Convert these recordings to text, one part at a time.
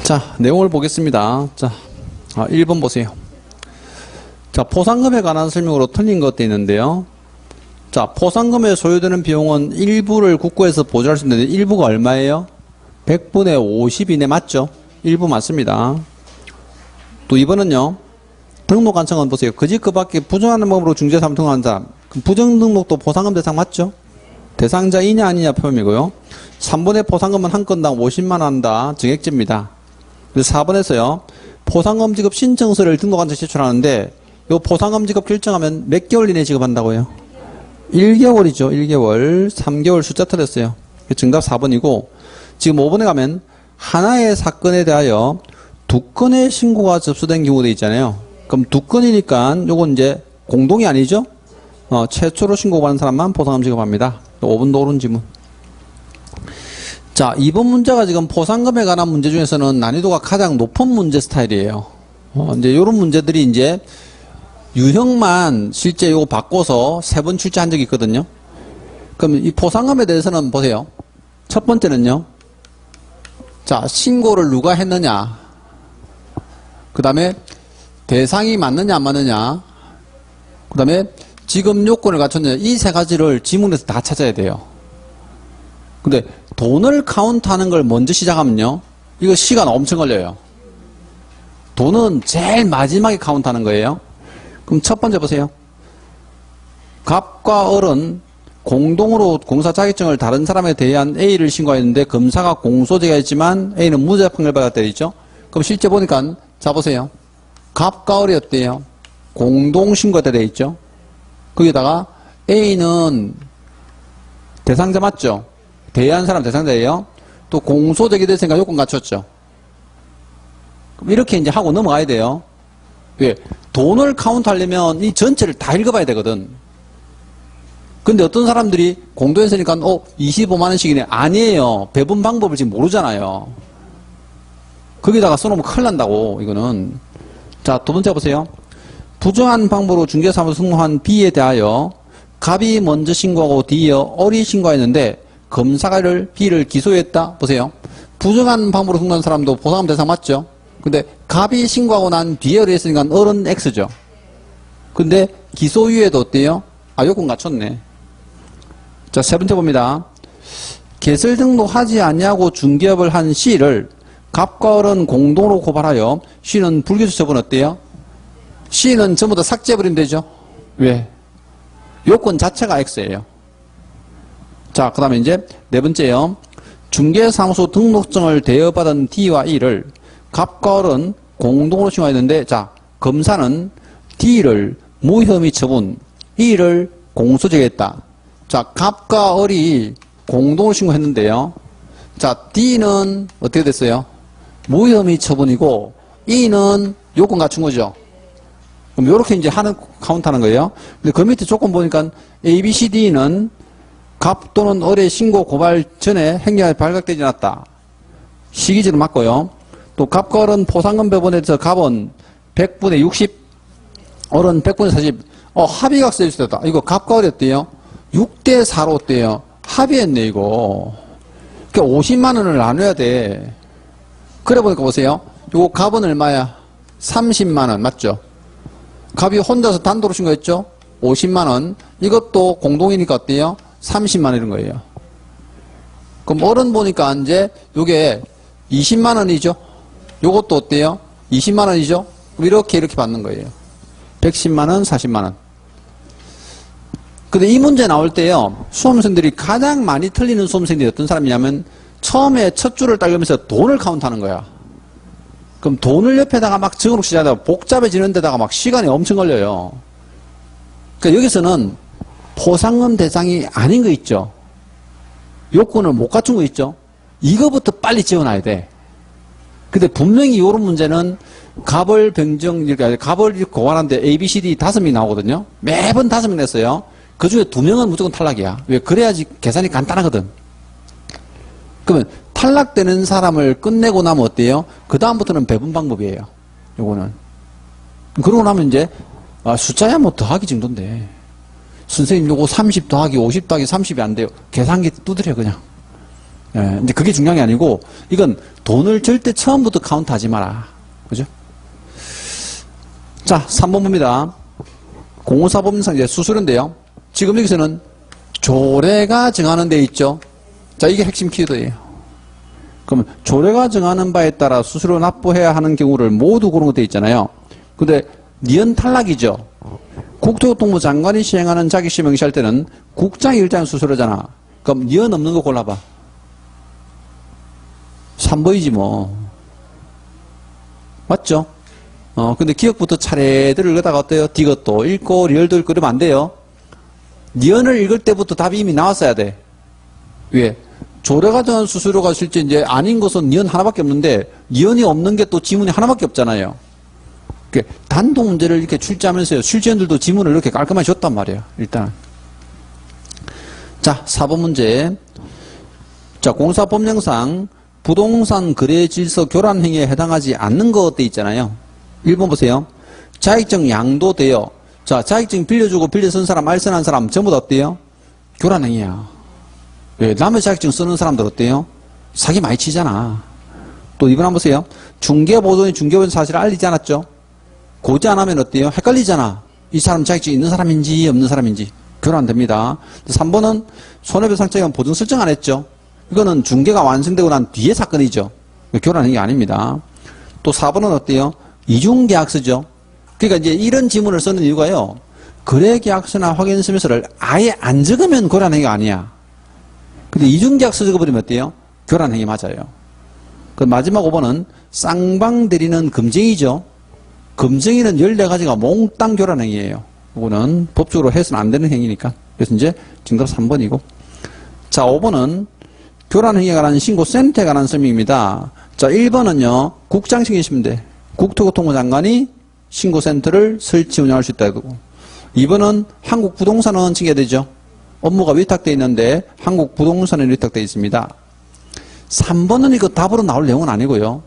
자, 내용을 보겠습니다. 자, 1번 보세요. 자, 포상금에 관한 설명으로 틀린 것도 있는데요. 자, 포상금에 소요되는 비용은 일부를 국고에서 보조할 수 있는데 일부가 얼마예요? 100분의 50 이내 맞죠? 일부 맞습니다. 또 2번은요. 등록 간청은 보세요. 그집 그 밖에 부정하는 법으로 중개사무 등록한 사람. 부정 등록도 포상금 대상 맞죠? 대상자이냐 아니냐 표현이고요. 3번의 포상금은 한 건당 50만 원 한다. 증액제입니다. 그래서 4번에서요. 포상금 지급 신청서를 등록한테 제출하는데 이 포상금 지급 결정하면 몇 개월 이내에 지급한다고요? 1개월이죠. 1개월. 3개월 숫자 틀렸어요. 정답 4번이고 지금 5번에 가면 하나의 사건에 대하여 2건의 신고가 접수된 경우도 있잖아요. 그럼 2건이니까 요건 이제 공동이 아니죠? 최초로 신고받은 사람만 포상금 지급합니다. 5번도 옳은 지문. 자, 2번 문제가 지금 포상금에 관한 문제 중에서는 난이도가 가장 높은 문제 스타일이에요. 이제 요런 문제들이 이제 유형만 실제 요거 바꿔서 3번 출제한 적이 있거든요. 그럼 이 포상금에 대해서는 보세요. 첫 번째는요. 자, 신고를 누가 했느냐. 그 다음에 대상이 맞느냐 안 맞느냐. 그 다음에 지급 요건을 갖췄느냐. 이 세 가지를 지문에서 다 찾아야 돼요. 근데 돈을 카운트하는 걸 먼저 시작하면요. 이거 시간 엄청 걸려요. 돈은 제일 마지막에 카운트하는 거예요. 그럼 첫 번째 보세요. 갑과 을은 공동으로 공사 자격증을 다른 사람에 대한 A를 신고했는데 검사가 공소제가 있지만 A는 무죄 판결 받았다 있죠. 그럼 실제 보니까 자 보세요. 갑과 을이 어때요? 공동 신고가 되어 있죠. 거기다가 A는 대상자 맞죠? 대의한 사람 대상자예요. 또 공소제기 됐으니까 요건 갖췄죠. 그럼 이렇게 이제 하고 넘어가야 돼요. 왜? 돈을 카운트하려면 이 전체를 다 읽어봐야 되거든. 근데 어떤 사람들이 공도했으니까 25만원씩이네. 아니에요. 배분 방법을 지금 모르잖아요. 거기다가 써놓으면 큰일 난다고 이거는. 자, 두 번째 보세요. 부정한 방법으로 중개사무소 승무한 B에 대하여 갑이 먼저 신고하고 뒤이어 을이 신고했는데 검사가 B를 기소했다. 보세요. 부정한 방법으로 승무한 사람도 보상금 대상 맞죠? 근데 갑이 신고하고 난 뒤에 을이 했으니까 을은 X죠. 근데 기소 이후에도 어때요? 요건 갖췄네. 자, 세 번째 봅니다. 개설 등록하지 않냐고 중개업을 한 C를 갑과 을은 공동으로 고발하여 C는 불기소 처분 어때요? C는 전부 다 삭제해버리면 되죠. 왜? 요건 자체가 X예요. 자, 그 다음에 이제 네 번째요. 중개사무소 등록증을 대여받은 D와 E를 갑과 을은 공동으로 신고했는데, 자, 검사는 D를 무혐의 처분, E를 공소제기했다. 자, 갑과 을이 공동으로 신고했는데요. 자, D는 어떻게 됐어요? 무혐의 처분이고, E는 요건 갖춘 거죠. 그럼 요렇게 이제 카운트하는 거예요. 근데 그 밑에 조건 보니까 A, B, C, D는 갑 또는 을의 신고 고발 전에 행위가 발각되지 않았다. 시기지로 맞고요. 또 갑과 을은 포상금 배분에서 갑은 100분의 60, 을은 100분의 40. 합의가 쓰일 수 있다. 이거 갑과 을이 어때요? 6대 4로 어때요? 합의했네 이거. 그러니까 50만 원을 나눠야 돼. 그래 보니까 보세요. 요거 갑은 얼마야? 30만 원 맞죠? 갑이 혼자서 단도로 신고했죠? 50만 원. 이것도 공동이니까 어때요? 30만 원 이런 거예요. 그럼 을은 보니까 이제 요게 20만 원이죠? 요것도 어때요? 20만 원이죠? 이렇게 받는 거예요. 110만 원, 40만 원. 근데 이 문제 나올 때요. 수험생들이 가장 많이 틀리는 수험생들이 어떤 사람이냐면 처음에 첫 줄을 따르면서 돈을 카운트하는 거야. 그럼 돈을 옆에다가 막 적어놓기 시작하다가 복잡해지는 데다가 막 시간이 엄청 걸려요. 그러니까 여기서는 포상금 대상이 아닌 거 있죠. 요건을 못 갖춘 거 있죠. 이거부터 빨리 지어놔야 돼. 근데 분명히 이런 문제는 갑을 병정, 그러니까 갑을 고발하는데 A, B, C, D 5명이 나오거든요. 매번 5명 냈어요. 그 중에 2명은 무조건 탈락이야. 왜? 그래야지 계산이 간단하거든. 그러면 탈락되는 사람을 끝내고 나면 어때요? 그 다음부터는 배분 방법이에요. 요거는. 그러고 나면 이제 숫자야 뭐 더하기 정도인데 선생님 요거 30 더하기 50 더하기 30이 안 돼요. 계산기 두드려 그냥. 예, 이제 그게 중요한 게 아니고, 이건 돈을 절대 처음부터 카운트하지 마라. 그죠? 자, 3번 봅니다. 공사법상 이제 수수료인데요. 지금 여기서는 조례가 정하는 데 있죠. 자, 이게 핵심 키워드예요. 그러면 조례가 정하는 바에 따라 수수료 납부해야 하는 경우를 모두 그런 거 돼 있잖아요. 근데 니은 탈락이죠. 국토교통부 장관이 시행하는 자격시험 명시할 때는 국장이 일장 수수료잖아. 그럼 니은 없는 거 골라봐. 3번이지 뭐. 맞죠? 근데 기억부터 차례대로 읽다가 어때요? 디귿도 읽고 리얼도 읽고 그러면 안 돼요. 니은을 읽을 때부터 답이 이미 나왔어야 돼. 왜? 조례가 정한 수수료가 실제 이제 아닌 것은 니은 하나밖에 없는데, 니은이 없는 게 또 지문이 하나밖에 없잖아요. 단독 문제를 이렇게 출제하면서요. 출제원들도 지문을 이렇게 깔끔하게 줬단 말이에요. 일단. 자, 4번 문제. 자, 공사법령상 부동산 거래 질서 교란 행위에 해당하지 않는 것 돼 있잖아요. 1번 보세요. 자격증 양도돼요. 자, 자격증 빌려주고 빌려쓴 사람, 알선한 사람 전부 다 어때요? 교란 행위야. 왜? 남의 자격증 쓰는 사람들 어때요? 사기 많이 치잖아. 또 이번 한번 보세요. 중개보도원이 중개보도 사실을 알리지 않았죠? 고지 안 하면 어때요? 헷갈리잖아. 이 사람 자격증 있는 사람인지 없는 사람인지. 교란됩니다. 3번은 손해배상장은 보증 설정 안 했죠? 이거는 중개가 완성되고 난 뒤에 사건이죠. 교란 행위 아닙니다. 또 4번은 어때요? 이중계약서죠. 그러니까 이제 이런 지문을 쓰는 이유가요. 거래계약서나 확인서면서를 아예 안 적으면 교란 행위가 아니야. 근데 이중계약서 적어버리면 어때요? 교란 행위 맞아요. 그 마지막 5번은 쌍방대리는 금쟁이죠. 금쟁이는 14가지가 몽땅 교란 행위예요. 이거는 법적으로 해서는 안 되는 행위니까. 그래서 이제 정답 3번이고. 자, 5번은 교란 행위에 관한 신고센터에 관한 설명입니다. 자, 1번은요. 국장시키시면 돼. 국토교통부 장관이 신고센터를 설치 운영할 수 있다고. 2번은 한국부동산원 칭해야 되죠. 업무가 위탁되어 있는데 한국부동산에 위탁되어 있습니다. 3번은 이거 답으로 나올 내용은 아니고요.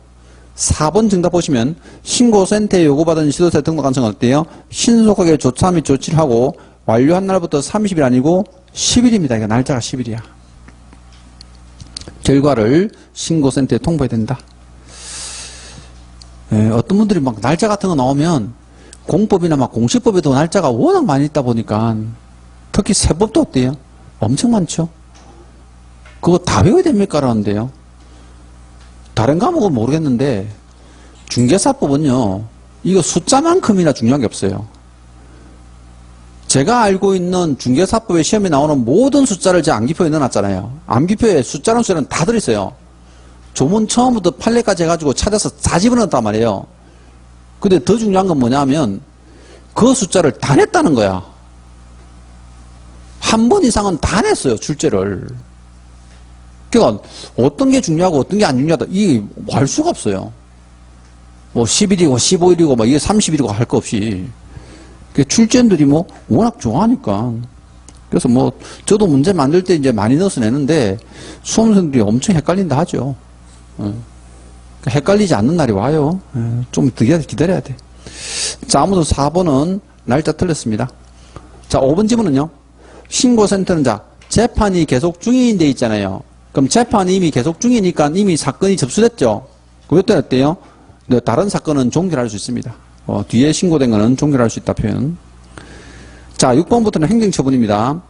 4번 정답 보시면 신고센터에 요구받은 지도세 등록 가능성은 어때요? 신속하게 조사 및 조치를 하고 완료한 날부터 30일 아니고 10일입니다. 이거 날짜가 10일이야. 결과를 신고센터에 통보해야 된다. 예, 어떤 분들이 막 날짜 같은 거 나오면 공법이나 막 공시법에도 날짜가 워낙 많이 있다 보니까 특히 세법도 어때요? 엄청 많죠? 그거 다 외워야 됩니까? 라는데요. 다른 과목은 모르겠는데 중개사법은요. 이거 숫자만큼이나 중요한 게 없어요. 제가 알고 있는 중개사법의 시험에 나오는 모든 숫자를 제가 암기표에 넣어놨잖아요. 암기표에 숫자랑 숫자는 다 들어있어요. 조문 처음부터 판례까지 해가지고 찾아서 다 집어넣었단 말이에요. 근데 더 중요한 건 뭐냐면 그 숫자를 다 냈다는 거야. 한 번 이상은 다 냈어요. 출제를. 그러니까 어떤 게 중요하고 어떤 게 안 중요하다. 이게 알 수가 없어요. 뭐 10일이고 15일이고 막 이게 30일이고 할 거 없이. 출제원들이 뭐 워낙 좋아하니까. 그래서 뭐 저도 문제 만들 때 이제 많이 넣어서 내는데 수험생들이 엄청 헷갈린다 하죠. 헷갈리지 않는 날이 와요. 좀 기다려야 돼. 자, 아무튼 4번은 날짜 틀렸습니다. 자, 5번 지문은요. 신고센터는 자, 재판이 계속 중인 데 있잖아요. 그럼 재판이 이미 계속 중이니까 이미 사건이 접수됐죠. 그때 어때요? 다른 사건은 종결할 수 있습니다. 뒤에 신고된 거는 종결할 수 있다 표현. 자, 6번부터는 행정처분입니다.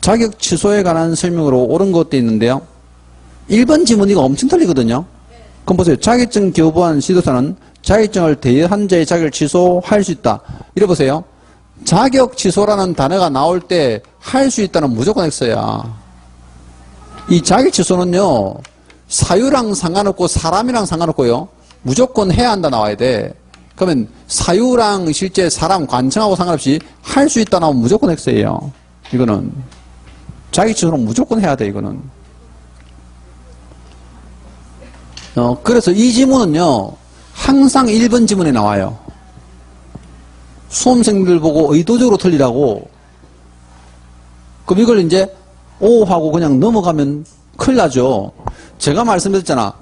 자격 취소에 관한 설명으로 옳은 것도 있는데요. 1번 지문이가 엄청 틀리거든요. 그럼 보세요. 자격증 교부한 지도사는 자격증을 대여한 자의 자격을 취소할 수 있다. 이래 보세요. 자격 취소라는 단어가 나올 때 할 수 있다는 무조건 X야. 이 자격 취소는요. 사유랑 상관없고 사람이랑 상관없고요. 무조건 해야 한다 나와야 돼. 그러면 사유랑 실제 사람 관청하고 상관없이 할 수 있다 나오면 무조건 X예요. 이거는 자격 취소는 무조건 해야 돼. 이거는. 그래서 이 지문은요. 항상 1번 지문에 나와요. 수험생들 보고 의도적으로 틀리라고. 그럼 이걸 이제 O 하고 그냥 넘어가면 큰일 나죠. 제가 말씀드렸잖아.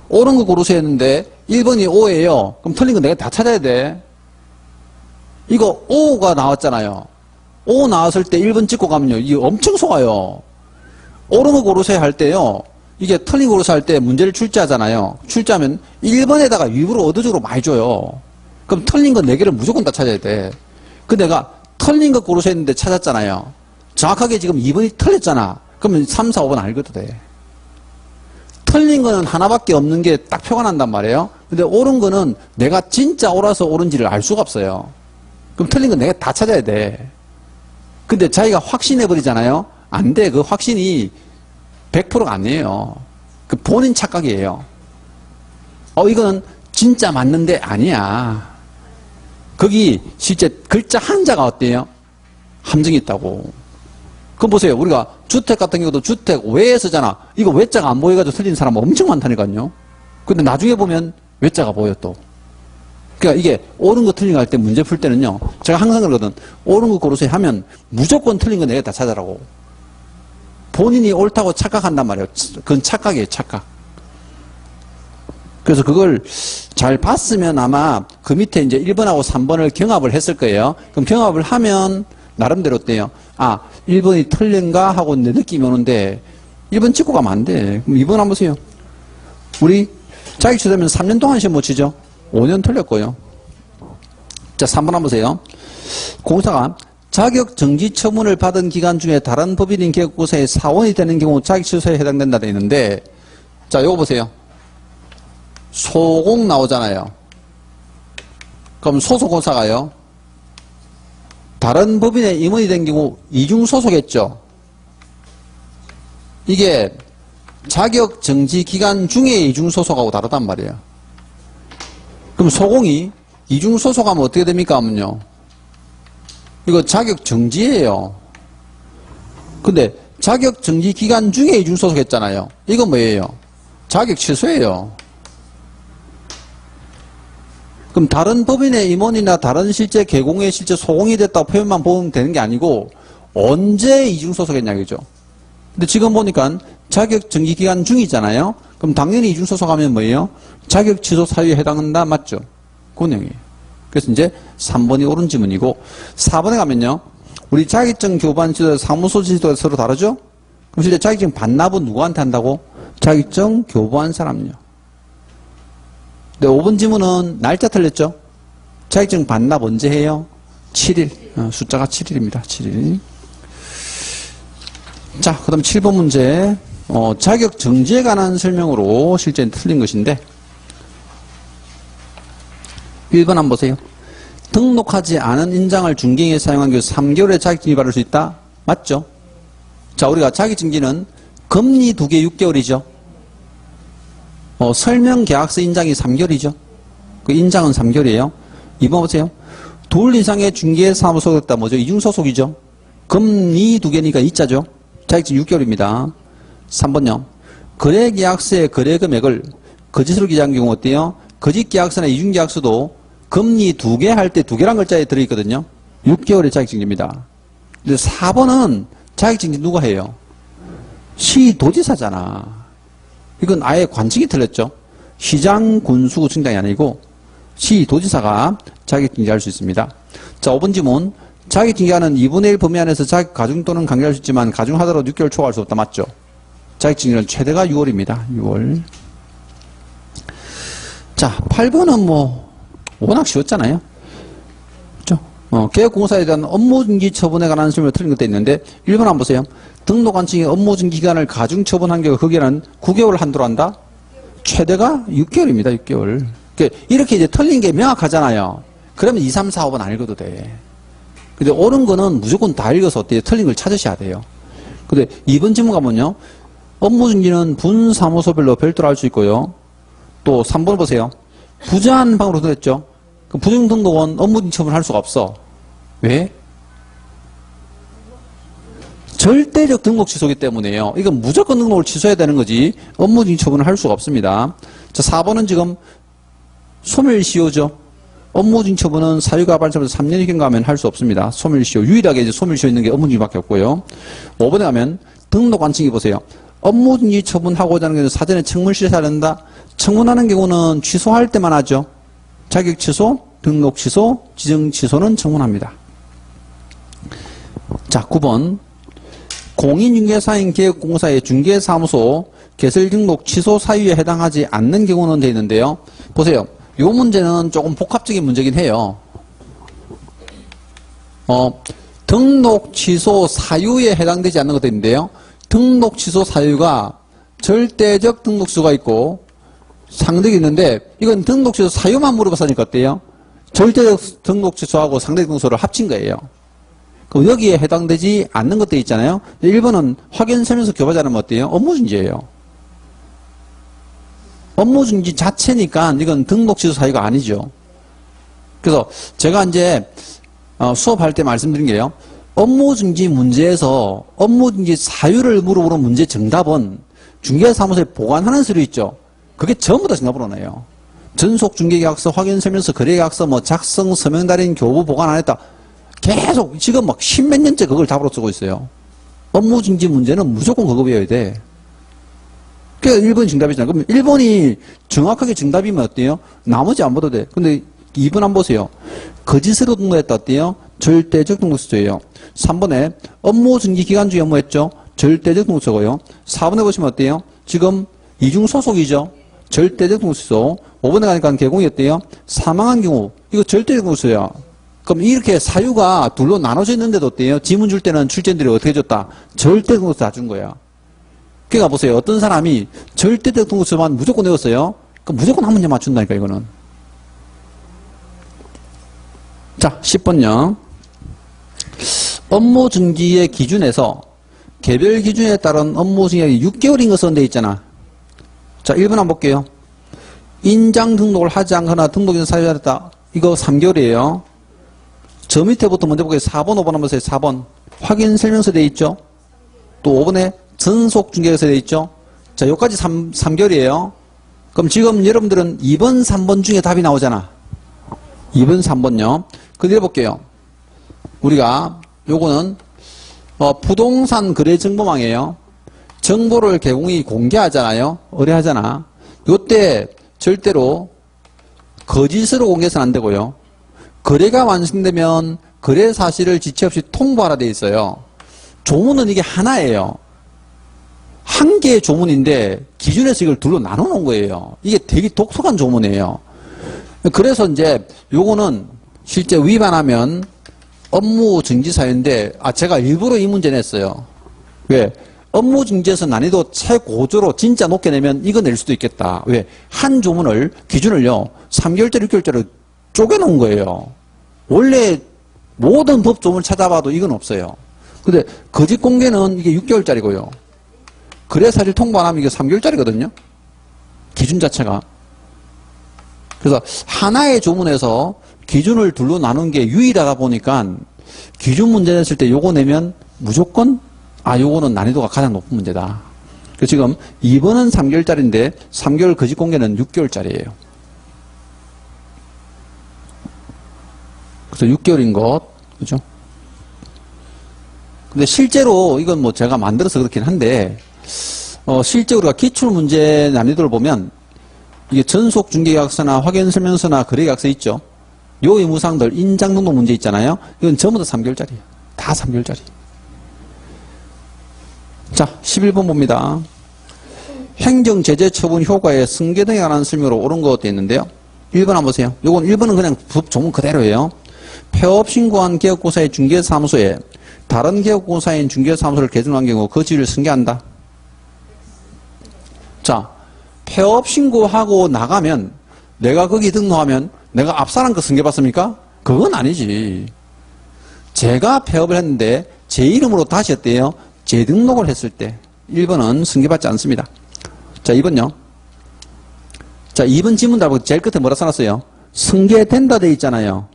옳은 거 고르세요 했는데 1번이 O예요. 그럼 틀린 거 내가 다 찾아야 돼. 이거 O가 나왔잖아요. O 나왔을 때 1번 찍고 가면요. 이게 엄청 속아요. 옳은 거 고르세요 할 때요. 이게 틀린 고로사 할 때 문제를 출제하잖아요. 출제하면 1번에다가 일부러 의도적으로 많이 줘요. 그럼 틀린 거 4개를 무조건 다 찾아야 돼. 근데 내가 틀린 거 고로사 했는데 찾았잖아요. 정확하게 지금 2번이 틀렸잖아. 그러면 3, 4, 5번 알거도 돼. 틀린 거는 하나밖에 없는 게 딱 표가 난단 말이에요. 근데 옳은 거는 내가 진짜 옳아서 옳은지를 알 수가 없어요. 그럼 틀린 건 내가 다 찾아야 돼. 근데 자기가 확신해버리잖아요. 안 돼. 그 확신이 100%가 아니에요. 그 본인 착각이에요. 이거는 진짜 맞는데 아니야. 거기 실제 글자 한자가 어때요? 함정이 있다고. 그럼 보세요. 우리가 주택 같은 경우도 주택 외에 쓰잖아. 이거 외자가 안 보여가지고 틀린 사람 엄청 많다니까요. 근데 나중에 보면 외자가 보여 또. 그러니까 이게 옳은 거 틀린 거 할 때 문제 풀 때는요. 제가 항상 그러거든. 옳은 거 고르세요 하면 무조건 틀린 거 내가 다 찾아라고. 본인이 옳다고 착각한단 말이에요. 그건 착각이에요. 착각. 그래서 그걸 잘 봤으면 아마 그 밑에 이제 1번하고 3번을 경합을 했을 거예요. 그럼 경합을 하면 나름대로 어때요? 1번이 틀린가 하고 내 느낌이 오는데 1번 찍고 가면 안 돼. 그럼 2번 한번 보세요. 우리 자격취 되면 3년 동안 시험 못 치죠? 5년 틀렸고요. 자, 3번 한번 보세요. 공사가 자격 정지 처분을 받은 기간 중에 다른 법인인 기업고사에 사원이 되는 경우 자격 취소에 해당된다 돼 있는데, 자, 요거 보세요. 소공 나오잖아요. 그럼 소속공사가요. 다른 법인의 임원이 된 경우 이중 소속했죠. 이게 자격 정지 기간 중에 이중 소속하고 다르단 말이에요. 그럼 소공이 이중 소속하면 어떻게 됩니까? 하면요. 이거 자격 정지예요. 근데 자격 정지 기간 중에 이중 소속했잖아요. 이건 뭐예요? 자격 취소예요. 그럼 다른 법인의 임원이나 다른 실제 개공의 실제 소공이 됐다고 표현만 보면 되는 게 아니고 언제 이중 소속했냐 이거죠. 근데 지금 보니까 자격 정지 기간 중이잖아요. 그럼 당연히 이중 소속하면 뭐예요? 자격 취소 사유에 해당한다 맞죠? 그 내용이에요. 그래서 이제 3번이 옳은 지문이고 4번에 가면요. 우리 자격증 교반 지도 사무소 지도가 서로 다르죠? 그럼 실제 자격증 반납은 누구한테 한다고? 자격증 교부한 사람요. 근데 5번 지문은 날짜 틀렸죠? 자격증 반납 언제 해요? 7일. 숫자가 7일입니다. 7일. 자, 그 다음 7번 문제. 자격 정지에 관한 설명으로 실제 틀린 것인데 1번 한번 보세요. 등록하지 않은 인장을 준경에 사용한 경우 3개월의 자격증이 받을 수 있다? 맞죠? 자, 우리가 자격증지는 금리 2개 6개월이죠. 설명계약서 인장이 3개월이죠. 그 인장은 3개월이에요. 2번 보세요. 둘 이상의 중개사무소가 있다. 뭐죠? 이중소속이죠. 금리 2개니까 2자죠. 자격증 6개월입니다. 3번요. 거래계약서의 거래금액을 거짓으로 기재한 경우 어때요? 거짓계약서나 이중계약서도 금리 2개 할 때 2개란 글자에 들어있거든요. 6개월의 자격증지입니다. 근데 4번은 자격증지 누가 해요? 시도지사잖아. 이건 아예 관측이 틀렸죠. 시장, 군수, 청장이 아니고 시도지사가 자격증지할 수 있습니다. 자, 5번 지문. 자격증지하는 2분의 1 범위 안에서 자격 가중 또는 강제할 수 있지만 가중하더라도 6개월 초과할 수 없다. 맞죠? 자격증지는 최대가 6월입니다. 6월. 자, 8번은 뭐 워낙 쉬웠잖아요. 그렇죠? 개업공사에 대한 업무중지 처분에 관한 설명을 틀린 것도 있는데 1번 한번 보세요. 등록관청이 업무중지 기간을 가중처분한 경우 거기에는 9개월 한도로 한다? 최대가 6개월입니다. 6개월. 이렇게 이제 틀린 게 명확하잖아요. 그러면 2, 3, 4, 5번 안 읽어도 돼. 근데 옳은 거는 무조건 다 읽어서 어때요? 틀린 걸 찾으셔야 돼요. 근데 2번 질문 가면요. 업무중지는 분사무소별로 별도로 할 수 있고요. 또 3번 보세요. 부재한 방으로 들었죠. 그 부정등록은 업무중지 처분을 할 수가 없어. 왜? 절대적 등록 취소기 때문에요. 이건 무조건 등록을 취소해야 되는 거지 업무중지 처분을 할 수가 없습니다. 자, 4번은 지금 소멸시효죠. 업무중지 처분은 사유가 발생해서 3년이 경과하면 할 수 없습니다. 소멸시효. 유일하게 이제 소멸시효 있는 게 업무중지밖에 없고요. 5번에 가면 등록관청이 보세요. 업무중지 처분하고자 하는 경우는 사전에 청문 실시해야 된다. 청문하는 경우는 취소할 때만 하죠. 자격 취소, 등록 취소, 지정 취소는 청문합니다. 자, 9번. 공인중개사인 개업공사의 중개사무소 개설 등록 취소 사유에 해당하지 않는 경우는 되어 있는데요. 보세요. 이 문제는 조금 복합적인 문제긴 해요. 등록 취소 사유에 해당되지 않는 것도 있는데요. 등록 취소 사유가 절대적 등록수가 있고 상대적이 있는데 이건 등록 취소 사유만 물어봤으니까 어때요? 절대적 등록 취소하고 상대적 등록수를 합친 거예요. 그럼 여기에 해당되지 않는 것도 있잖아요. 1번은 확인 설명서 교부하지 않으면 어때요? 업무중지예요. 업무중지 자체니까 이건 등록 취소 사유가 아니죠. 그래서 제가 이제 수업할 때 말씀드린 게요. 업무중지 문제에서 업무중지 사유를 물어보는 문제 정답은 중개사무소에 보관하는 서류 있죠. 그게 전부 다 정답으로 나요. 전속중개계약서, 확인설명서, 거래계약서, 작성, 서명달인, 교부 보관 안 했다. 계속 지금 막 십몇 년째 그걸 답으로 쓰고 있어요. 업무중지 문제는 무조건 그거 배워야 돼. 그러니까 1번이 정답이잖아요. 그럼 1번이 정확하게 정답이면 어때요? 나머지 안 봐도 돼. 근데 2번 안 보세요. 거짓으로 등록했다 어때요? 절대적 등록수예요. 3번에 업무중지 기간 중에 업무했죠? 절대적 등록수고요. 4번에 보시면 어때요? 지금 이중소속이죠? 절대적 등록수. 5번에 가니까 개공이 어때요? 사망한 경우 이거 절대적 등록수예요. 그럼 이렇게 사유가 둘로 나눠져 있는데도 어때요? 지문 줄 때는 출제인들이 어떻게 줬다? 절대적 등록수 다 준 거야. 그러니까 보세요. 어떤 사람이 절대적 등록수만 무조건 외웠어요. 그럼 무조건 한 문제 맞춘다니까 이거는. 자, 10번요. 업무중지의 기준에서 개별 기준에 따른 업무중지가 6개월인 거 썼는데 있잖아. 자, 1번 한번 볼게요. 인장 등록을 하지 않거나 등록인 사유가 됐다. 이거 3개월이에요. 저 밑에부터 먼저 볼게요. 4번, 5번 한번 보세요. 4번. 확인 설명서 돼 있죠? 또 5번에 전속 중개에서 돼 있죠? 자, 여기까지 3개월이에요. 그럼 지금 여러분들은 2번, 3번 중에 답이 나오잖아. 2번, 3번요. 그대로 볼게요. 우리가 요거는 부동산 거래 정보망이에요. 정보를 개공이 공개하잖아요. 의뢰하잖아. 요때 절대로 거짓으로 공개해서는 안 되고요. 거래가 완성되면 거래 사실을 지체 없이 통보하라 돼 있어요. 조문은 이게 하나예요. 한 개의 조문인데 기준에서 이걸 둘로 나눠 놓은 거예요. 이게 되게 독특한 조문이에요. 그래서 이제 요거는 실제 위반하면 업무 중지 사유인데 제가 일부러 이 문제 냈어요. 왜? 업무 중지에서 난이도 최고조로 진짜 높게 내면 이거 낼 수도 있겠다. 왜? 한 조문을 기준을요 3개월짜리 6개월짜리 쪼개놓은 거예요. 원래 모든 법 조문을 찾아봐도 이건 없어요. 근데 거짓 공개는 이게 6개월짜리고요. 거래 사실 통보 안 하면 이게 3개월짜리거든요. 기준 자체가. 그래서 하나의 조문에서 기준을 둘로 나눈 게 유일하다 보니까 기준 문제 냈을 때 요거 내면 무조건 요거는 난이도가 가장 높은 문제다. 그래서 지금 2번은 3개월짜리인데 3개월 거짓 공개는 6개월짜리예요. 그래서 6개월인 것, 그죠? 근데 실제로 이건 제가 만들어서 그렇긴 한데 실제 우리가 기출문제 난이도를 보면 이게 전속중개계약서나 확인설명서나 거래계약서 있죠. 요 의무사항들 인장등록 문제 있잖아요. 이건 전부 다 3개월짜리예요. 다 3개월짜리. 자, 11번 봅니다. 행정제재 처분 효과에 승계 등에 관한 설명으로 옳은 것 되어 있는데요. 1번 한번 보세요. 요건 1번은 그냥 조문 그대로예요. 폐업 신고한 개업공사의 중개사무소에 다른 개업공사인 중개사무소를 개설한 경우 그 지위를 승계한다. 자, 폐업 신고하고 나가면 내가 거기 등록하면 내가 앞사람 거 승계받습니까? 그건 아니지. 제가 폐업을 했는데 제 이름으로 다시 했대요. 재등록을 했을 때 1번은 승계받지 않습니다. 자, 2번요. 자, 2번 지문답은 제일 끝에 뭐라 써놨어요? 승계된다 돼 있잖아요.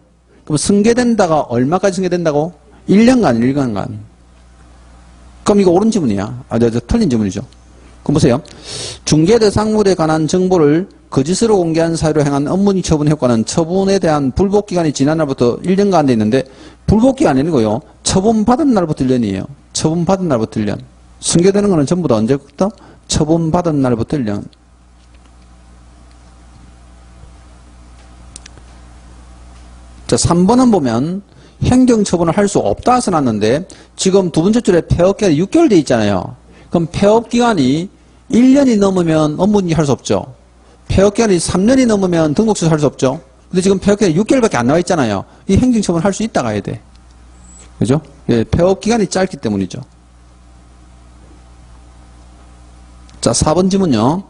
그럼 승계된다가 얼마까지 승계된다고? 1년간, 1년간. 그럼 이거 옳은 지문이야. 틀린 지문이죠. 그럼 보세요. 중개대상물에 관한 정보를 거짓으로 공개한 사유로 행한 업무중지 처분 효과는 처분에 대한 불복기간이 지난 날부터 1년간 돼 있는데 불복기간이 아니고요. 처분받은 날부터 1년이에요. 처분받은 날부터 1년. 승계되는 거는 전부 다 언제부터? 처분받은 날부터 1년. 자, 3번은 보면 행정처분을 할 수 없다 써놨는데 지금 두 번째 줄에 폐업기간이 6개월 돼 있잖아요. 그럼 폐업기간이 1년이 넘으면 업무중지 할 수 없죠. 폐업기간이 3년이 넘으면 등록취소 할 수 없죠. 근데 지금 폐업기간이 6개월밖에 안 나와 있잖아요. 이 행정처분 할 수 있다 가야 돼. 그죠? 예, 폐업기간이 짧기 때문이죠. 자, 4번 지문요.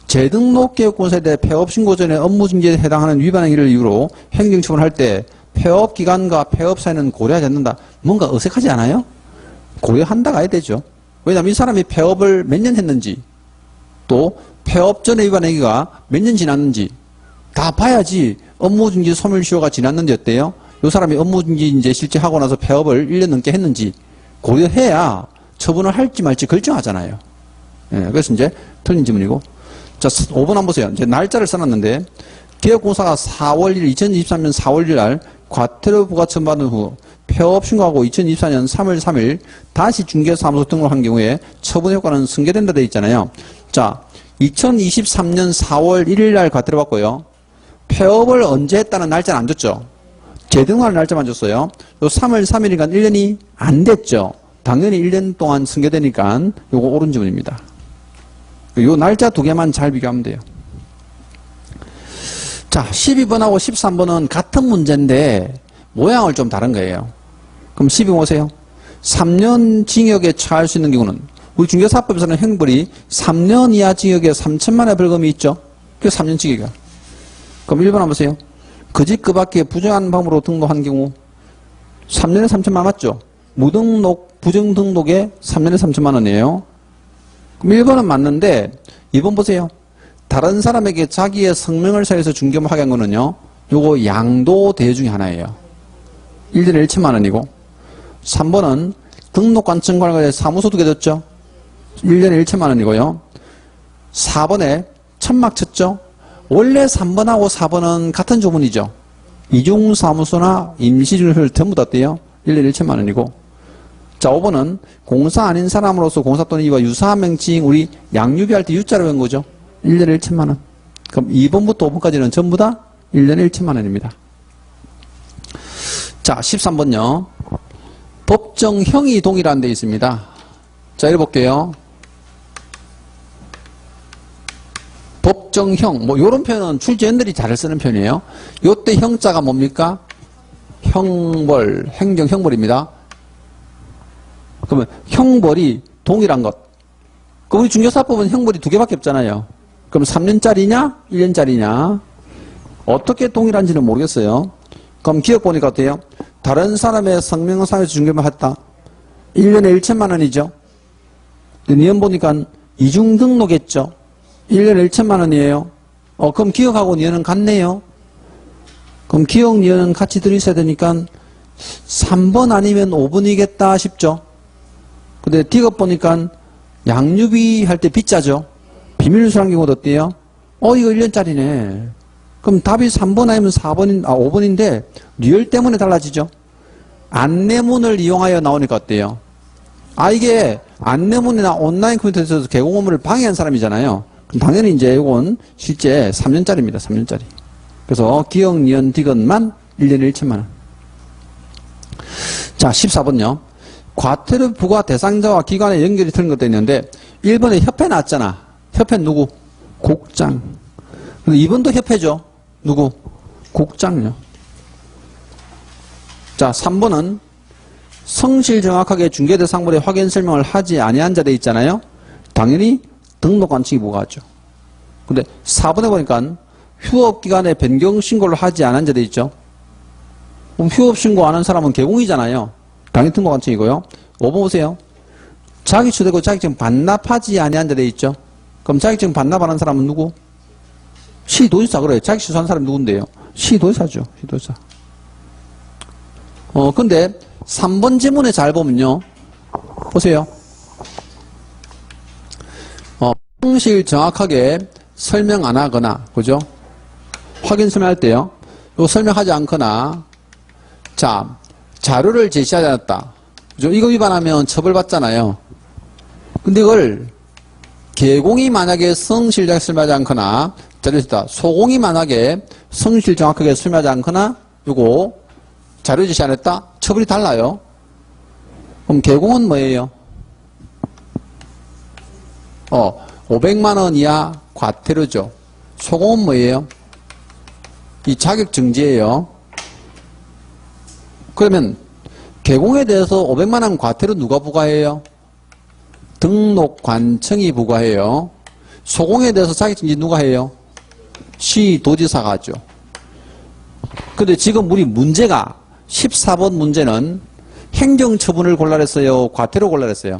재등록개업공사에 대해 폐업신고 전에 업무중지에 해당하는 위반 행위를 이유로 행정처분할 때 폐업기간과 폐업 사유는 고려하지 않는다. 뭔가 어색하지 않아요? 고려한다 가야 되죠. 왜냐하면 이 사람이 폐업을 몇 년 했는지 또 폐업 전에 위반 행위가 몇 년 지났는지 다 봐야지 업무중지 소멸시효가 지났는지 어때요? 이 사람이 업무중지 이제 실제 하고 나서 폐업을 1년 넘게 했는지 고려해야 처분을 할지 말지 결정하잖아요. 예, 그래서 이제 틀린 지문이고. 자, 5번 한번 보세요. 이제 날짜를 써놨는데, 기업공사가 4월 1일, 2023년 4월 1일 날 과태료 부과처분받은 후 폐업 신고하고 2024년 3월 3일 다시 중개사무소 등록한 경우에 처분 효과는 승계된다 되어 있잖아요. 자, 2023년 4월 1일 날 과태료 받고요. 폐업을 언제 했다는 날짜는 안 줬죠. 재등록하는 날짜만 줬어요. 요 3월 3일이니까 1년이 안 됐죠. 당연히 1년 동안 승계되니까 요거 옳은 지문입니다. 요 날짜 두 개만 잘 비교하면 돼요. 자, 12번하고 13번은 같은 문제인데 모양을 좀 다른 거예요. 그럼 12번 보세요. 3년 징역에 처할 수 있는 경우는 우리 중개사법에서는 형벌이 3년 이하 징역에 3천만 원의 벌금이 있죠. 그게 3년 징역이야. 그럼 1번 한번 보세요. 그 집 그 밖에 부정한 방법으로 등록한 경우 3년에 3천만 원 맞죠? 무등록, 부정등록에 3년에 3천만 원이에요. 그럼 1번은 맞는데 2번 보세요. 다른 사람에게 자기의 성명을 사유해서 중개업을 하게 한 거는요. 요거 양도 대여 중에 하나예요. 1년에 1천만 원이고 3번은 등록관청관에 관해 사무소 두개 줬죠. 1년에 1천만 원이고요. 4번에 천막 쳤죠. 원래 3번하고 4번은 같은 조문이죠. 이중사무소나 임시중개소를 전부 다 떼요. 1년에 1천만 원이고. 자, 5번은 공사 아닌 사람으로서 공사 또는 이와 유사한 명칭 우리 양육비 할 때 U자로 한 거죠. 1년에 1천만 원. 그럼 2번부터 5번까지는 전부 다 1년에 1천만 원입니다. 자, 13번요. 법정형이 동일한 데 있습니다. 자, 읽어볼게요. 법정형, 뭐, 요런 표현은 출제원들이 잘 쓰는 표현이에요. 요때 형자가 뭡니까? 형벌, 행정형벌입니다. 그러면 형벌이 동일한 것. 그럼 우리 중개사법은 형벌이 두 개밖에 없잖아요. 그럼 3년짜리냐? 1년짜리냐? 어떻게 동일한지는 모르겠어요. 그럼 기억 보니까 어때요? 다른 사람의 성명상에서 중개만 했다. 1년에 1천만 원이죠. 니은 보니까 이중 등록했죠. 1년에 1천만 원이에요. 그럼 기억하고 니은은 같네요. 그럼 기억 니은은 같이 들이셔야 되니까 3번 아니면 5번이겠다 싶죠. 근데 디귿 보니까 양육비 할 때 빗자죠. 비밀누설한 경우도 어때요? 이거 1년짜리네. 그럼 답이 3번 아니면 5번인데 리얼 때문에 달라지죠. 안내문을 이용하여 나오니까 어때요? 이게 안내문이나 온라인 컴퓨터에서 개공 업무를 방해한 사람이잖아요. 그럼 당연히 이제 이건 실제 3년짜리입니다. 3년짜리. 그래서 기억, 니은, 디귿만 1년에 1천만 원. 자, 14번요. 과태료 부과 대상자와 기관의 연결이 되는 것도 있는데 1번에 협회 나왔잖아. 협회 누구? 국장. 근데 2번도 협회죠. 누구? 국장요. 자, 3번은 성실 정확하게 중개대상물의 확인 설명을 하지 아니한 자 돼 있잖아요. 당연히 등록관청이 부과하죠. 근데 4번에 보니까 휴업기간에 변경신고를 하지 않은 자 돼 있죠. 그럼 휴업신고 안 한 사람은 개공이잖아요. 당연히 등록관청이고요. 5번 보세요. 자기주되고 자격증 반납하지 아니한 자 돼 있죠. 그럼 자격증 반납하는 사람은 누구? 시도지사. 그래요. 자격증 취소한 사람이 누군데요? 시도지사죠. 시도지사. 근데 3번 지문에 잘 보면요. 보세요. 성실 정확하게 설명 안 하거나, 그죠? 확인 설명할 때요. 요 설명하지 않거나, 자, 자료를 제시하지 않았다. 그죠? 이거 위반하면 처벌받잖아요. 근데 이걸 개공이 만약에 성실 정확하게 설명하지 않거나, 자료에다 소공이 만약에 성실 정확하게 설명하지 않거나, 요거 자료 제시 안 했다? 처분이 달라요. 그럼 개공은 뭐예요? 500만 원 이하 과태료죠. 소공은 뭐예요? 이 자격정지예요. 그러면 개공에 대해서 500만 원 과태료 누가 부과해요? 등록관청이 부과해요. 소공에 대해서 자격정지 누가 해요? 시도지사가 하죠. 근데 지금 우리 문제가 14번 문제는 행정처분을 골라냈어요? 과태료 골라냈어요?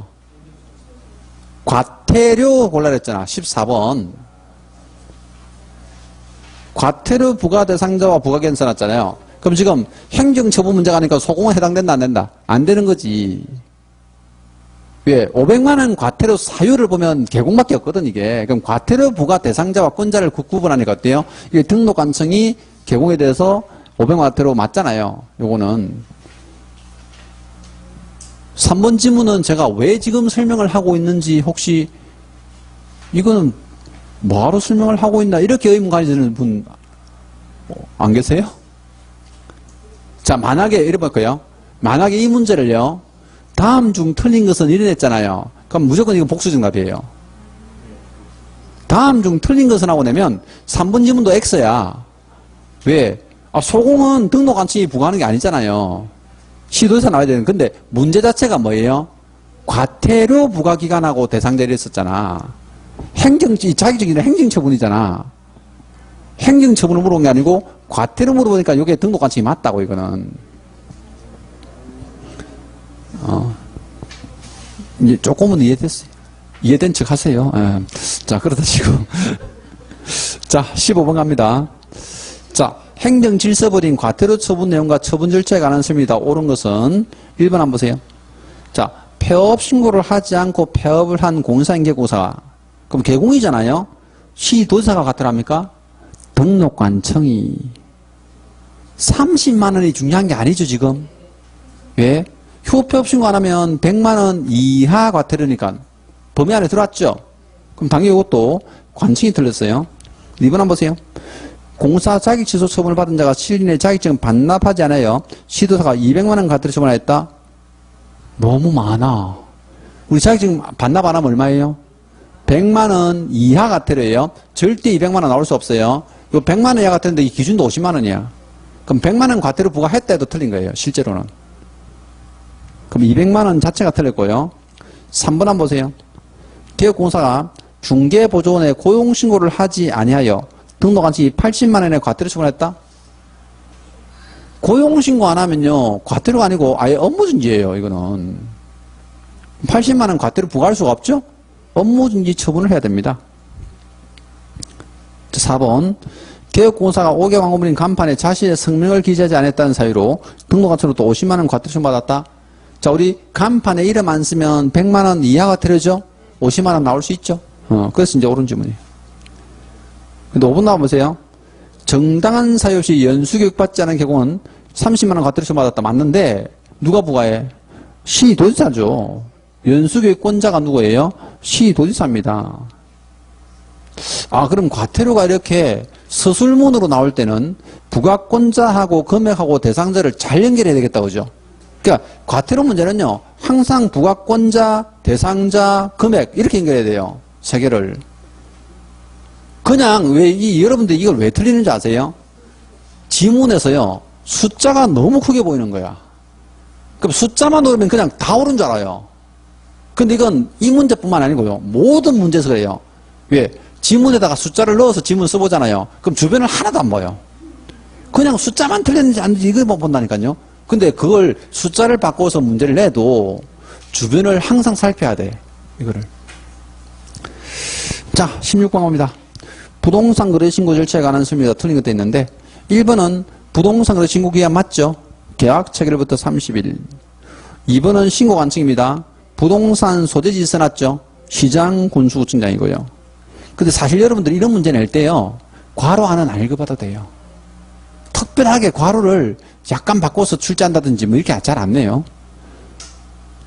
과태료 골라냈잖아. 14번. 과태료 부과 대상자와 부과기한 써놨잖아요. 그럼 지금 행정처분 문제가 아니까 소공은 해당된다 안 된다? 안 되는 거지. 왜? 500만 원 과태료 사유를 보면 개공밖에 없거든 이게. 그럼 과태료 부과 대상자와 권자를 구분하니까 어때요? 이게 등록관청이 개공에 대해서 500만 원 과태료 맞잖아요. 요거는 3번 지문은 제가 왜 지금 설명을 하고 있는지 혹시 이거는 뭐하러 설명을 하고 있나 이렇게 의문 가지는 분 안 계세요? 자, 만약에 이래 볼까요? 만약에 이 문제를요, 다음 중 틀린 것은 이래냈잖아요. 그럼 무조건 이건 복수정답이에요. 다음 중 틀린 것은 하고 내면 3번 지문도 X야. 왜? 소공은 등록관청이 부과하는 게 아니잖아요. 시도에서 나와야 되는. 근데 문제 자체가 뭐예요? 과태료 부과기간하고 대상자를 했었잖아. 자격적인 행정처분이잖아. 행정처분을 물어본 게 아니고 과태료 물어보니까 이게 등록관청이 맞다고 이거는. 이제 조금은 이해됐어요. 이해된 척 하세요. 자, 그러다 지금. 자, 15번 갑니다. 자, 행정질서버린 과태료 처분 내용과 처분 절차에 관한 설명이다. 옳은 것은 1번 한번 보세요. 자, 폐업 신고를 하지 않고 폐업을 한 공사인계공사. 그럼 개공이잖아요. 시도지사가 과태료합니까? 등록관청이. 30만 원이 중요한 게 아니죠, 지금. 왜? 휴업폐업 신고 안 하면 100만 원 이하 과태료니까 범위 안에 들어왔죠? 그럼 당연히 이것도 관청이 틀렸어요. 2번 한번 보세요. 공사 자격 취소 처분을 받은 자가 7일 내에 자격증을 반납하지 않아요. 시도사가 200만 원 과태료 처분하였다. 너무 많아. 우리 자격증 반납 안 하면 얼마예요? 100만 원 이하 과태료예요. 절대 200만 원 나올 수 없어요. 이 100만 원 이하 과태료인데 이 기준도 50만 원이야. 그럼 100만 원 과태료 부과했다 해도 틀린 거예요. 실제로는. 그럼 200만 원 자체가 틀렸고요. 3번 한번 보세요. 개업공사가 중개보조원에 고용신고를 하지 아니하여 등록한지 80만 원의 과태료 처분했다? 고용신고 안 하면요, 과태료가 아니고 아예 업무중지예요, 이거는. 80만 원 과태료 부과할 수가 없죠? 업무중지 처분을 해야 됩니다. 4번. 개업공사가 5개 광고물인 간판에 자신의 성명을 기재하지 않았다는 사유로 등록과태료 또 50만 원 과태료 처분받았다? 자, 우리 간판에 이름 안 쓰면 100만 원 이하 과태료죠? 50만 원 나올 수 있죠? 그래서 이제 옳은 질문이에요. 근데 5번 나와보세요. 정당한 사유 없이 연수교육 받지 않은 개공은 30만 원 과태료 처분받았다. 맞는데 누가 부과해? 시도지사죠. 연수교육권자가 누구예요? 시도지사입니다. 그럼 과태료가 이렇게 서술문으로 나올 때는 부과권자하고 금액하고 대상자를 잘 연결해야 되겠다, 그죠? 그러니까 과태료 문제는요, 항상 부과권자, 대상자, 금액 이렇게 연결해야 돼요. 세 개를. 그냥 여러분들 이걸 왜 틀리는지 아세요? 지문에서요, 숫자가 너무 크게 보이는 거야. 그럼 숫자만 넣으면 그냥 다 옳은 줄 알아요. 근데 이건 이 문제뿐만 아니고요, 모든 문제에서 그래요. 왜? 지문에다가 숫자를 넣어서 지문 써보잖아요. 그럼 주변을 하나도 안 봐요. 그냥 숫자만 틀렸는지 안 틀렸는지 이걸 본다니까요. 근데 그걸 숫자를 바꿔서 문제를 내도 주변을 항상 살펴야 돼. 이거를. 자, 16번 봅니다. 부동산 거래 신고 절차에 관한 설명이 틀린 것도 있는데 1번은 부동산 거래 신고 기한 맞죠? 계약 체결부터 30일. 2번은 신고 관청입니다. 부동산 소재지 써놨죠? 시장 군수구청장이고요. 근데 사실 여러분들 이런 문제 낼 때요, 괄호 하나는 알고받아도 돼요. 특별하게 괄호를 약간 바꿔서 출제한다든지 뭐 이렇게 잘 안 내요.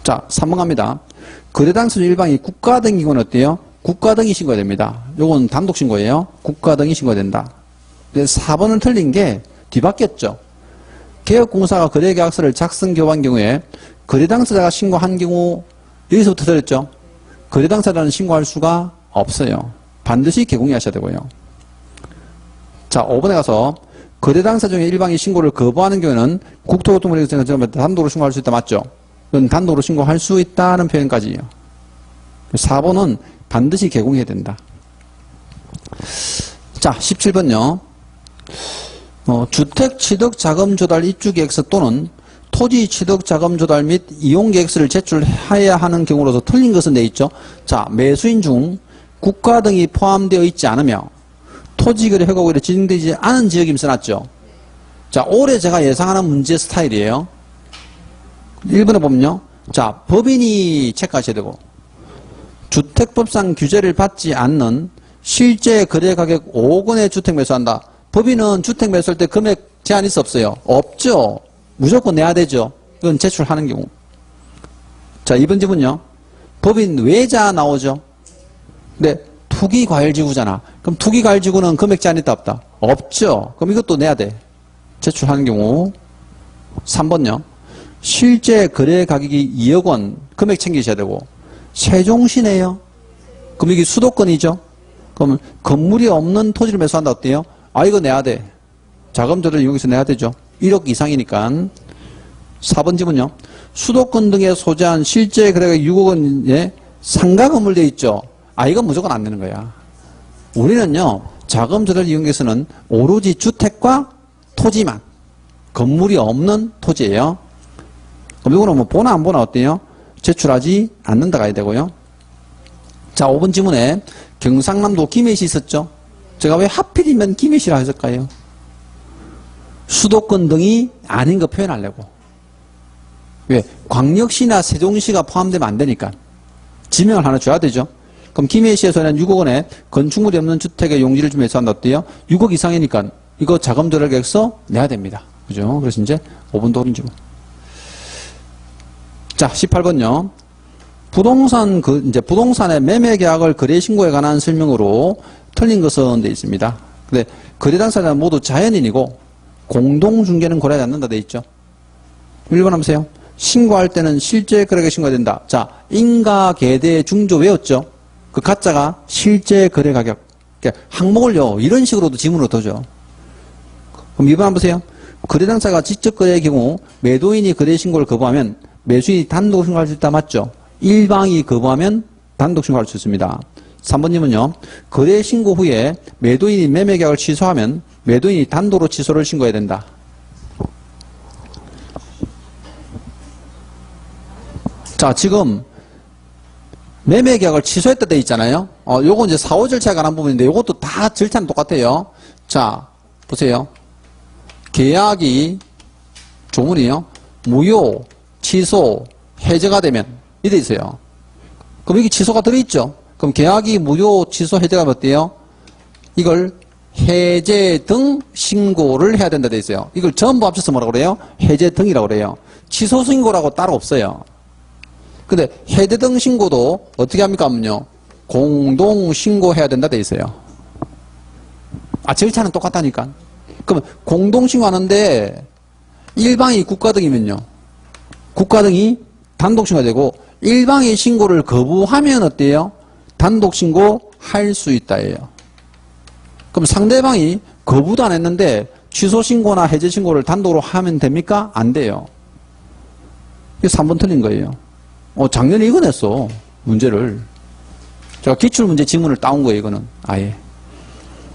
자, 3번 갑니다. 거래당선 일방이 국가 등기권 어때요? 국가 등기 신고해야 됩니다. 요건 단독 신고예요. 국가 등기 신고해야 된다. 근데 4번은 틀린 게 뒤바뀌었죠. 개업공사가 거래계약서를 작성 교부한 경우에 거래당사자가 신고한 경우 여기서부터 들었죠. 거래당사자는 신고할 수가 없어요. 반드시 개공하셔야 되고요. 자, 5번에 가서 거래당사 중에 일방이 신고를 거부하는 경우에는 국토교통부에서 단독으로 신고할 수 있다. 맞죠? 그건 단독으로 신고할 수 있다는 표현까지예요. 4번은 반드시 개공해야 된다. 자, 17번요. 주택 취득 자금 조달 입주 계획서 또는 토지 취득 자금 조달 및 이용 계획서를 제출해야 하는 경우로서 틀린 것은 돼 있죠. 자, 매수인 중 국가 등이 포함되어 있지 않으며 토지거래 허가구역에 지정되지 않은 지역이면 써놨죠. 자, 올해 제가 예상하는 문제 스타일이에요. 1번에 보면요. 자, 법인이 체크하셔야 되고, 주택법상 규제를 받지 않는 실제 거래 가격 5억 원의 주택 매수한다. 법인은 주택 매수할 때 금액 제한 있어 없어요? 없죠. 무조건 내야 되죠. 이건 제출하는 경우. 자, 2번 질문요. 법인 외자 나오죠. 근데 투기과열지구잖아. 그럼 투기과열지구는 금액 제한 있다 없다? 없죠. 그럼 이것도 내야 돼. 제출하는 경우. 3번요. 실제 거래 가격이 2억 원 금액 챙기셔야 되고, 세종시네요. 그럼 이게 수도권이죠. 그러면 건물이 없는 토지를 매수한다 어때요? 아, 이거 내야 돼. 자금조달 이용해서 내야 되죠. 1억 이상이니까. 4번 질문요. 수도권 등에 소재한 실제 거래가 6억 원에 상가 건물 되어 있죠. 아, 이건 무조건 안 되는 거야. 우리는요, 자금조달 이용해서는 오로지 주택과 토지만, 건물이 없는 토지예요. 그럼 이거는 뭐 보나 안 보나 어때요? 제출하지 않는다 가야 되고요. 자, 5번 질문에 경상남도 김해시 있었죠? 제가 왜 하필이면 김해시라 했을까요? 수도권 등이 아닌 거 표현하려고. 왜? 광역시나 세종시가 포함되면 안 되니까. 지명을 하나 줘야 되죠. 그럼 김해시에서는 6억 원에 건축물이 없는 주택의 용지를 좀 매수한다 어때요? 6억 이상이니까 이거 자금조달 계획서 내야 됩니다. 그죠? 그래서 이제 5번 도는 질문. 자, 18번요. 부동산의 매매 계약을 거래 신고에 관한 설명으로 틀린 것은 돼 있습니다. 근데 거래 당사자는 모두 자연인이고 공동 중개는 고려하지 않는다 돼 있죠. 1번 한번 보세요. 신고할 때는 실제 거래가 신고가 된다. 자, 인가 계대 중조 외웠죠? 그 가짜가 실제 거래 가격. 그러니까 항목을요, 이런 식으로도 지문으로 떠죠. 그럼 2번 한번 보세요. 거래 당사자가 직접 거래의 경우 매도인이 거래 신고를 거부하면 매수인이 단독 신고할 수 있다. 맞죠? 일방이 거부하면 단독 신고할 수 있습니다. 3번님은요. 거래 신고 후에 매도인이 매매 계약을 취소하면 매도인이 단독으로 취소를 신고해야 된다. 자, 지금 매매 계약을 취소했다 돼 있잖아요. 요거 이제 사후 절차에 관한 부분인데 요것도 다 절차는 똑같아요. 자, 보세요. 계약이 조문이요. 무효, 취소, 해제가 되면 이래 있어요. 그럼 여기 취소가 들어있죠. 그럼 계약이 무효, 취소, 해제가 어때요? 이걸 해제 등 신고를 해야 된다 돼 있어요. 이걸 전부 합쳐서 뭐라고 그래요? 해제 등이라고 그래요. 취소 신고라고 따로 없어요. 근데 해제 등 신고도 어떻게 합니까 하면요. 공동 신고해야 된다 돼 있어요. 아, 절차는 똑같다니까. 그러면 공동 신고하는데 일방이 국가 등이면요. 국가 등이 단독 신고가 되고 일방이 신고를 거부하면 어때요? 단독 신고할 수 있다예요. 그럼 상대방이 거부도 안 했는데 취소 신고나 해제 신고를 단독으로 하면 됩니까? 안 돼요. 이게 3번 틀린 거예요. 작년에 이거 냈어. 문제를. 제가 기출문제 지문을 따온 거예요. 이거는 아예.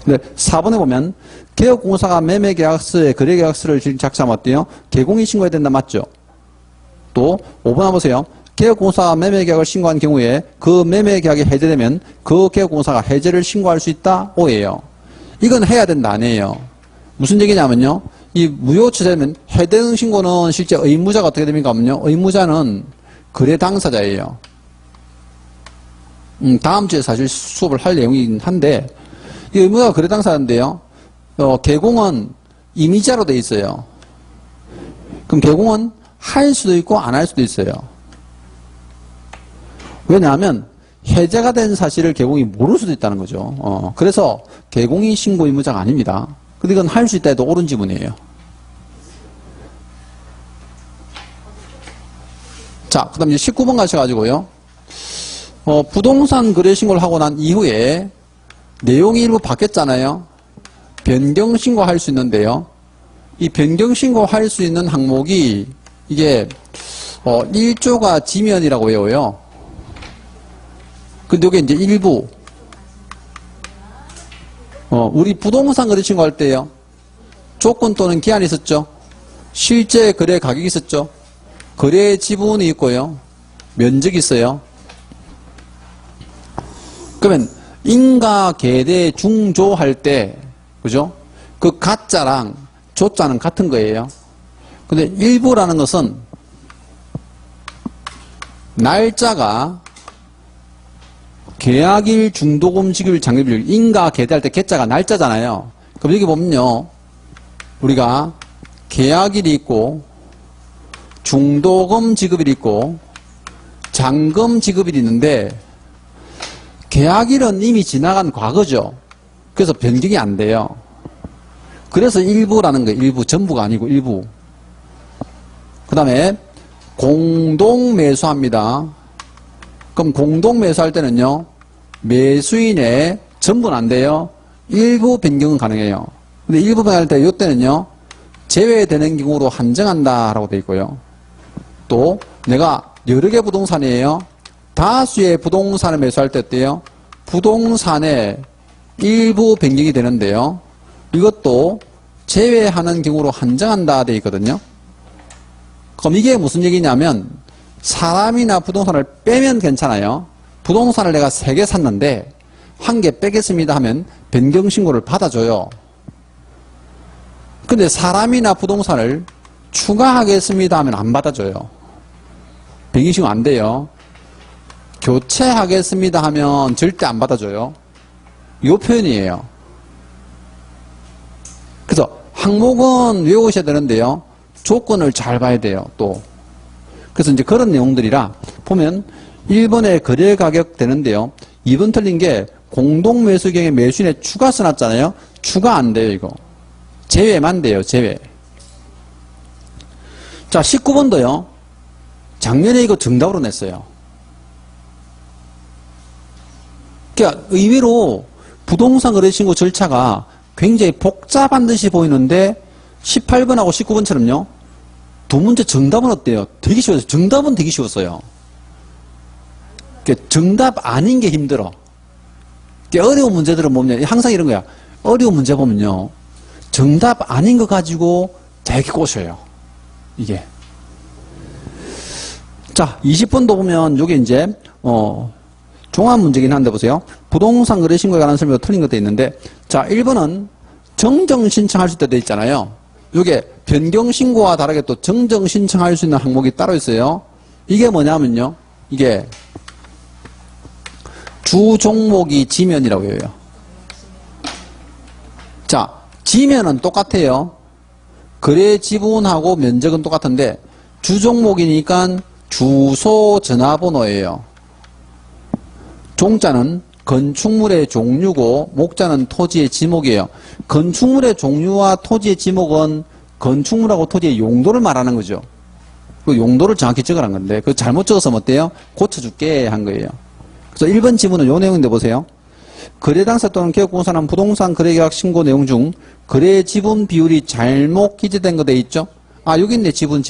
근데 4번에 보면 개업공사가 매매계약서에 거래계약서를 작성하면 어때요? 개공이 신고해야 된다. 맞죠? 또 5번 한번 보세요. 개업공사가 매매계약을 신고한 경우에 그 매매계약이 해제되면 그 개업공사가 해제를 신고할 수 있다. O예요. 이건 해야 된다. 아니에요. 무슨 얘기냐면요. 이 무효취소되면 해제 등 신고는 실제 의무자가 어떻게 됩니까? 하면요. 의무자는 거래 당사자예요. 다음 주에 사실 수업을 할 내용이긴 한데 이 의무자가 거래 당사자인데요. 개공은 임의자로 돼 있어요. 그럼 개공은 할 수도 있고 안 할 수도 있어요. 왜냐하면 해제가 된 사실을 개공이 모를 수도 있다는 거죠. 그래서 개공이 신고 의무자가 아닙니다. 근데 이건 할 수 있다 해도 옳은 지문이에요. 자, 그 다음에 19번 가셔가지고요. 부동산 거래 신고를 하고 난 이후에 내용이 일부 바뀌었잖아요. 변경 신고할 수 있는데요. 이 변경 신고할 수 있는 항목이 이게 1조가 지면이라고 외워요. 근데 이게 이제 일부 우리 부동산 거래 신고할 때요. 조건 또는 기한이 있었죠. 실제 거래 가격이 있었죠. 거래 지분이 있고요. 면적이 있어요. 그러면 인가, 계대, 중조 할 때 그죠? 그 가짜랑 조자는 같은 거예요. 근데 일부라는 것은 날짜가 계약일, 중도금, 지급일, 장립일, 인가, 계대할 때 계자가 날짜잖아요. 그럼 여기 보면요. 우리가 계약일이 있고 중도금 지급일이 있고 잔금 지급일이 있는데 계약일은 이미 지나간 과거죠. 그래서 변경이 안 돼요. 그래서 일부라는 거예요. 일부, 전부가 아니고 일부. 그 다음에 공동매수합니다. 그럼 공동매수할 때는요. 매수인의 전부는 안 돼요. 일부 변경은 가능해요. 근데 일부 변경할 때 이때는요. 제외되는 경우로 한정한다라고 되어 있고요. 또 내가 여러 개 부동산이에요. 다수의 부동산을 매수할 때 어때요? 부동산의 일부 변경이 되는데요. 이것도 제외하는 경우로 한정한다 되어 있거든요. 그럼 이게 무슨 얘기냐면 사람이나 부동산을 빼면 괜찮아요. 부동산을 내가 3개 샀는데 1개 빼겠습니다 하면 변경 신고를 받아줘요. 근데 사람이나 부동산을 추가하겠습니다 하면 안 받아줘요. 변경 신고 안 돼요. 교체하겠습니다 하면 절대 안 받아줘요. 이 표현이에요. 그래서 항목은 외우셔야 되는데요. 조건을 잘 봐야 돼요. 또 그래서 이제 그런 내용들이라 보면 1번에 거래 가격 되는데요. 2번 틀린 게 공동매수 경우에 매수인의 추가 써놨잖아요. 추가 안 돼요. 이거 제외만 돼요. 제외. 자 19번도요. 작년에 이거 정답으로 냈어요. 그러니까 의외로 부동산 거래 신고 절차가 굉장히 복잡한 듯이 보이는데 18번하고 19번처럼요. 두 문제 정답은 어때요? 되게 쉬웠어요. 정답은 되게 쉬웠어요. 그러니까 정답 아닌 게 힘들어. 그러니까 어려운 문제들은 보면 항상 이런 거야. 어려운 문제 보면요. 정답 아닌 거 가지고 되게 꼬셔요. 이게. 자, 20번도 보면 요게 이제 종합 문제긴 한데 보세요. 부동산 거래 신고에 관한 설명도 틀린 것도 있는데 자, 1번은 정정 신청할 수 있다 돼 있잖아요. 요게 변경 신고와 다르게 또 정정 신청할 수 있는 항목이 따로 있어요. 이게 뭐냐면요. 이게 주 종목이 지면이라고 해요. 자, 지면은 똑같아요. 거래 지분하고 면적은 똑같은데 주 종목이니까 주소 전화번호예요. 종자는 건축물의 종류고 목자는 토지의 지목이에요. 건축물의 종류와 토지의 지목은 건축물하고 토지의 용도를 말하는 거죠. 그 용도를 정확히 적으라는 건데 그 잘못 적어서 어때요? 고쳐줄게 한 거예요. 그래서 1번 지문은 요 내용인데 보세요. 거래 당사 또는 개업공사는 부동산 거래계약 신고 내용 중 거래 지분 비율이 잘못 기재된 거 돼 있죠? 아 여기 있네. 지분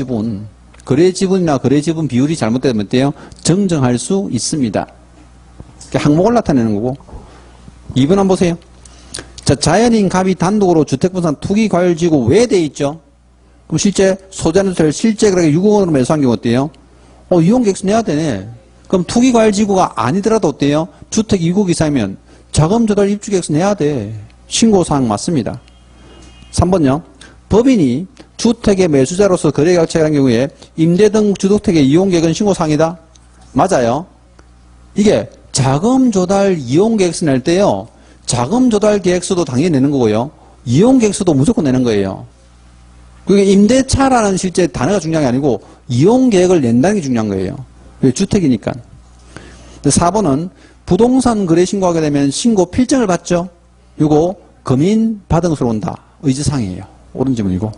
거래 지분이나 거래 지분 비율이 잘못되면 어때요? 정정할 수 있습니다. 항목을 나타내는 거고. 2번 한번 보세요. 자, 자연인 갑이 단독으로 주택부동산 투기과열지구 왜 돼 있죠? 그럼 실제 소재는 실제 그렇게 6억원으로 매수한 경우 어때요? 이용객수 내야 되네. 그럼 투기과열지구가 아니더라도 어때요? 주택 2억 이상이면 자금 조달 입주객수 내야 돼. 신고사항 맞습니다. 3번요. 법인이 주택의 매수자로서 거래계약 체결한 경우에 임대 등 주택의 이용계획은 신고사항이다? 맞아요. 이게 자금 조달 이용 계획서 낼 때요. 자금 조달 계획서도 당연히 내는 거고요. 이용 계획서도 무조건 내는 거예요. 그게 임대차라는 실제 단어가 중요한 게 아니고 이용 계획을 낸다는 게 중요한 거예요. 주택이니까. 4번은 부동산 거래 신고하게 되면 신고 필증을 받죠. 요거 금인 받은 것으로 온다. 의지사항이에요. 옳은 질문이고.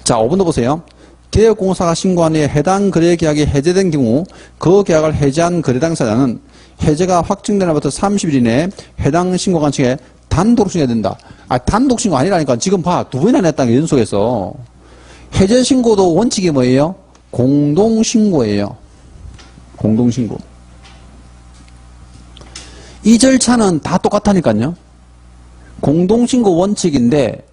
자, 5번도 보세요. 개혁공사가 신고한 후에 해당 거래계약이 해제된 경우 그 계약을 해제한 거래 당사자는 해제가 확정된 날부터 30일 이내에 해당 신고관청에 단독 신고해야 된다. 단독 신고 아니라니까. 지금 봐. 두 번이나 냈다는 게 연속해서. 해제 신고도 원칙이 뭐예요? 공동 신고예요. 공동 신고. 이 절차는 다 똑같다니까요. 공동 신고 원칙인데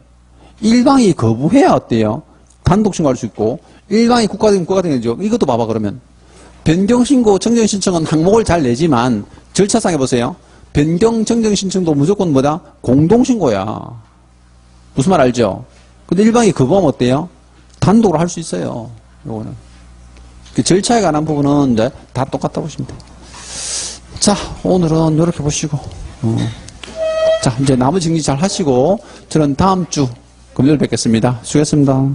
일방이 거부해야 어때요? 단독 신고할 수 있고 일방이 국가적인 되죠. 이것도 봐봐 그러면. 변경 신고 정정 신청은 항목을 잘 내지만 절차상에 보세요. 변경 정정 신청도 무조건 뭐다? 공동 신고야. 무슨 말 알죠? 근데 일방이 거부하면 어때요? 단독으로 할 수 있어요. 요거는. 그 절차에 관한 부분은 이제 다 똑같다 보시면 돼요. 자, 오늘은 이렇게 보시고. 자, 이제 나머지 정리 잘 하시고 저는 다음 주 금요일 뵙겠습니다. 수고했습니다.